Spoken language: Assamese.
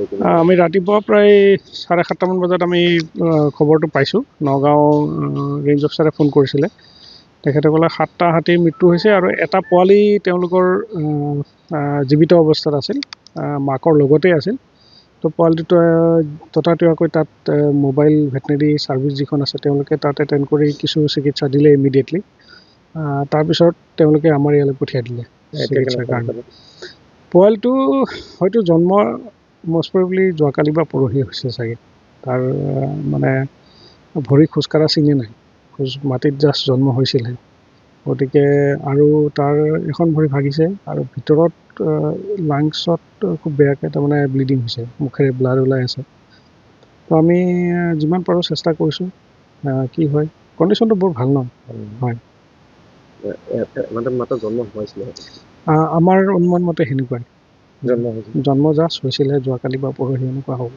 আমি ৰাতিপুৱা প্ৰায় 7:30 মান বজাত আমি খবৰটো পাইছোঁ। নগাঁও ৰেঞ্জ অফিচাৰে ফোন কৰিছিলে। তেখেতে ক'লে 7টা হাতীৰ মৃত্যু হৈছে আৰু এটা পোৱালি তেওঁলোকৰ জীৱিত অৱস্থাত আছিল, মাকৰ লগতেই আছিল। তো পোৱালিটো ততাতৈয়াকৈ তাত মোবাইল ভেটেনেৰী ছাৰ্ভিচ যিখন আছে তেওঁলোকে তাত এটেণ্ড কৰি কিছু চিকিৎসা দিলে ইমিডিয়েটলি। তাৰপিছত তেওঁলোকে আমাৰ ইয়ালৈ পঠিয়াই দিলে চিকিৎসাৰ কাৰণে। পোৱালিটো হয়তো জন্ম মষ্ট প্ৰবেবলি যোৱাকালি বা পৰহি হৈছে চাগে। তাৰ মানে ভৰি খোজকাঢ়া চিনে নাই, মাটিত জাষ্ট জন্ম হৈছিলহে। গতিকে আৰু তাৰ এখন ভৰি ভাগিছে আৰু ভিতৰত লাংছত খুব বেয়াকৈ তাৰমানে ব্লিডিং হৈছে, মুখেৰে ব্লাড ওলাই আছে। তো আমি যিমান পাৰোঁ চেষ্টা কৰিছোঁ, কি হয় কণ্ডিশ্যনটো বৰ ভাল নহয়। হয়, আমাৰ অনুমান মতে সেনেকুৱাই জন্ম জাষ্ট হৈছিলে যোৱাকালি বা পৰহি এনেকুৱা হ'ব।